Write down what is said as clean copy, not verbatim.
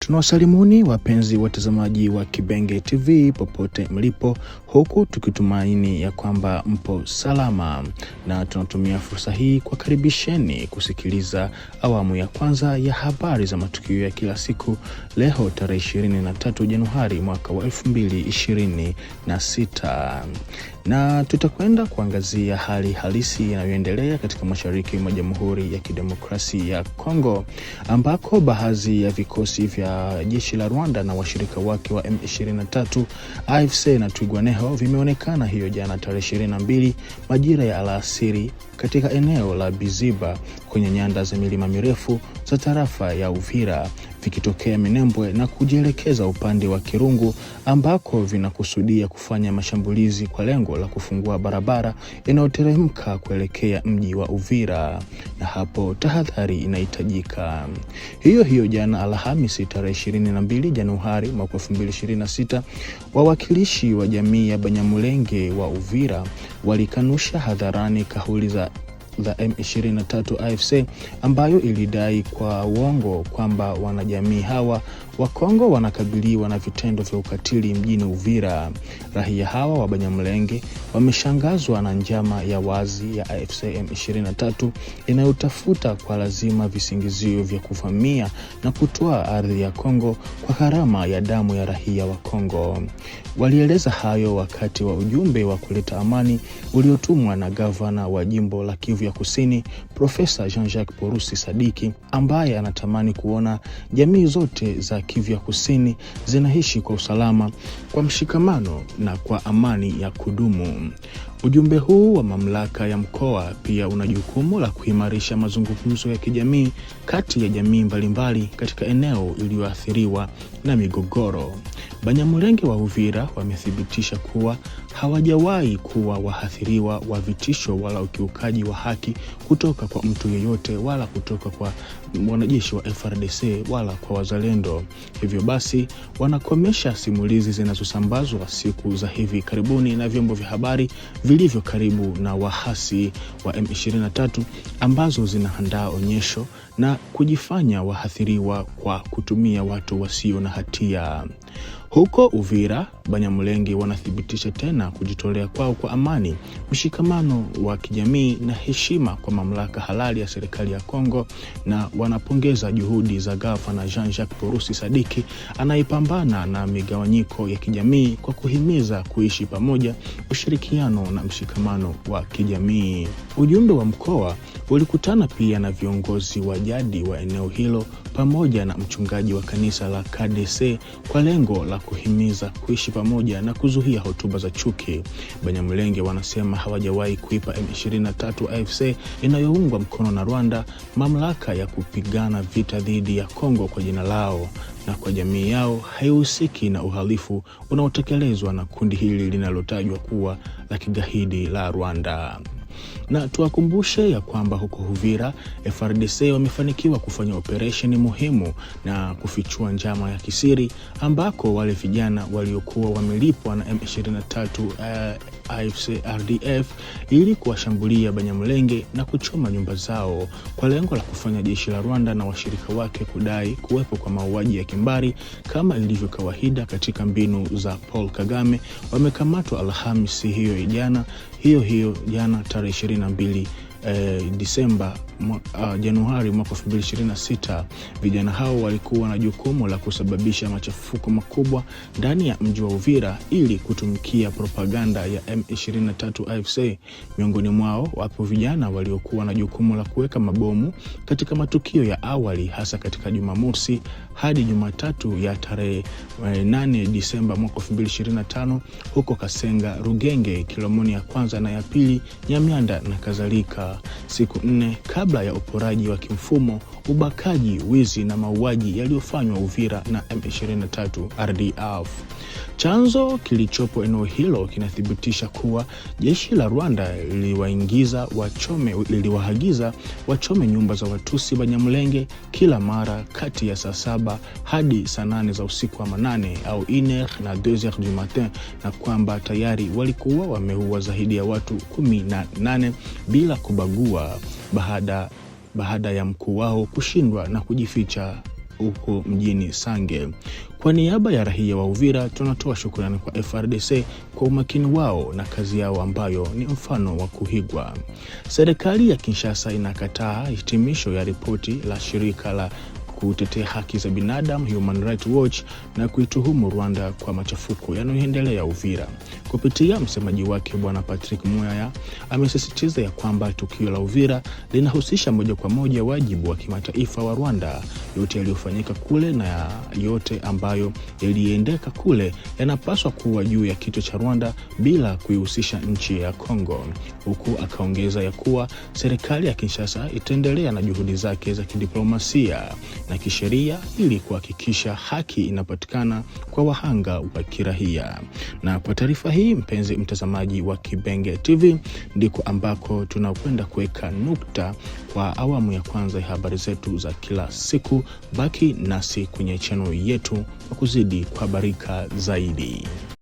Tunawasalimuni wapenzi watazamaji wa Kibenge TV popote mlipo, huku tukitumaini ya kwamba mpo salama, na tunatumia fursa hii kwa karibisheni kusikiliza awamu ya kwanza ya habari za matukio ya kila siku leo tarehe 23 Januari mwaka wa 2026. Na tutakwenda kuangazia hali halisi inayoendelea katika mashariki mwa Jamhuri ya Kidemokrasia ya Kongo, ambako baadhi ya vikosi vya jeshi la Rwanda na washirika wake wa M23 AFC na Twirwaneho vimeonekana hiyo jana tarehe 22 majira ya alasiri katika eneo la Biziba kwenye nyanda za milima mirefu za tarafa ya Uvira, vikitokea Minembwe na kujielekeza upande wa Kirungu, ambako vinakusudia kufanya mashambulizi kwa lengo la kufungua barabara inayoteremka kuelekea mji wa Uvira, na hapo tahadhari inahitajika. Hiyo jana Alhamisi tarehe 22 Januari mwaka 2026, wawakilishi wa jamii ya Banyamulenge wa Uvira walikanusha hadharani kauli za M23 AFC ambayo ilidai kwa uongo kwamba wanajamii hawa wa Kongo wanakabiliwa na vitendo vya ukatili mjini Uvira. Raia hawa wa Banyamulenge wameshangazwa na njama ya wazi ya AFC M23 inayotafuta kwa lazima visingizio vya kuvamia na kutoa ardhi ya Kongo kwa gharama ya damu ya raia wa Kongo. Walieleza hayo wakati wa ujumbe wa kuleta amani uliotumwa na gavana wa jimbo la Kivu ya Kusini, Profesa Jean-Jacques Purusi Sadiki, ambaye anatamani kuona jamii zote za Kivu ya Kusini zinaishi kwa usalama, kwa mshikamano na kwa amani ya kudumu. Ujumbe huu wa mamlaka ya mkoa pia una jukumu la kuimarisha mazungumzo ya kijamii kati ya jamii mbalimbali katika eneo iliyoathiriwa na migogoro. Banyamulenge wa Uvira wamethibitisha kuwa hawajawahi kuwa waathiriwa wa vitisho wala ukiukaji wa haki kutoka kwa mtu yeyote, wala kutoka kwa wanajeshi wa FARDC wala kwa wazalendo. Hivyo basi wanakomesha simulizi zinazosambazwa siku za hivi karibuni na vyombo vya habari vilivyo karibu na wahasi wa M23 ambazo zinaandaa onyesho na kujifanya waathiriwa kwa kutumia watu wasio na hatia. Huko Uvira, Banyamulenge wanathibitisha tena kujitolea kwao kwa amani, mshikamano wa kijamii na heshima kwa mamlaka halali ya serikali ya Kongo, na wanapongeza juhudi za gavana Jean-Jacques Purusi Sadiki anayepambana na migawanyiko ya kijamii kwa kuhimiza kuishi pamoja, ushirikiano na mshikamano wa kijamii. Ujumbe wa mkoa ulikutana pia na viongozi wa jadi wa eneo hilo pamoja na mchungaji wa kanisa la KDC kwa lengo la kuhimiza kuishi pamoja na kuzuia hotuba za chuki. Banyamulenge wanasema hawajawahi kuipa M23 AFC inayoungwa mkono na Rwanda mamlaka ya kupigana vita dhidi ya Kongo kwa jina lao, na kwa jamii yao haihusiki na uhalifu unaotekelezwa na kundi hili linalotajwa kuwa la kigaidi la Rwanda. Na tuwakumbushe ya kwamba huko Uvira FARDC wamefanikiwa kufanya operesheni muhimu na kufichua njama ya kisiri ambako wale vijana waliokuwa wamelipwa na M23 AFC RDF ili kuwashambulia Banyamulenge na kuchoma nyumba zao kwa lengo la kufanya jeshi la Rwanda na washirika wake kudai kuwepo kwa mauaji ya kimbari kama ilivyo kawaida katika mbinu za Paul Kagame. Wamekamatwa Alhamisi hiyo jana tarehe 22 Januari mwaka 2026. Vijana hao walikuwa na jukumu la kusababisha machafuko makubwa ndani ya mji wa Uvira ili kutumikia propaganda ya M23 AFC. Miongoni mwao wapo vijana waliokuwa na jukumu la kuweka mabomu katika matukio ya awali, hasa katika Jumamosi hadi Jumatatu ya tarehe 8 Disemba mwaka 2025 huko Kasenga, Rugenge, Kilomoni ya kwanza na ya pili, Nyamianda na kadhalika, siku 4 kabla ya uporaji wa kimfumo, ubakaji, wizi na mauaji yaliyofanywa Uvira na M23 RDF. Chanzo kilichopo eneo hilo kinathibitisha kuwa jeshi la Rwanda liliwaagiza wachome nyumba za Watusi Banyamulenge kila mara kati ya saa 7 hadi saa 8 za usiku wa manane au 1h na 2h du matin, na kwamba tayari walikuwa wameua zaidi ya watu 18 bila kubagua baada ya mkuu wao kushindwa na kujificha huko mjini Sange. Kwa niaba ya raia wa Uvira, tunatoa shukrani kwa FARDC kwa umakini wao na kazi yao ambayo ni mfano wa kuigwa. Serikali ya Kinshasa inakataa hitimisho ya ripoti la shirika la kutetea haki za binadamu Human Rights Watch na kuituhumu Rwanda kwa machafuko yanayoendelea Uvira. Kupitia msemaji wake Bwana Patrick Muyaya amesisitiza ya kwamba tukio la Uvira linahusisha moja kwa moja wajibu wa kimataifa wa Rwanda. Yote yaliyofanyika kule na yote ambayo yaliendeka kule yanapaswa kuwa juu ya kichwa cha Rwanda bila kuihusisha nchi ya Kongo. Huku akaongeza ya kuwa serikali ya Kinshasa itaendelea na juhudi zake za kidiplomasia na kisheria ili kuhakikisha haki inapatikana kwa wahanga wa kiraia. Na kwa taarifa hii, mpenzi mtazamaji wa Kibenge TV, ndiko ambako tunakwenda kuweka nukta kwa awamu ya kwanza ya habari zetu za kila siku. Baki nasi kwenye channel yetu kwa kuzidi kuhabarika zaidi.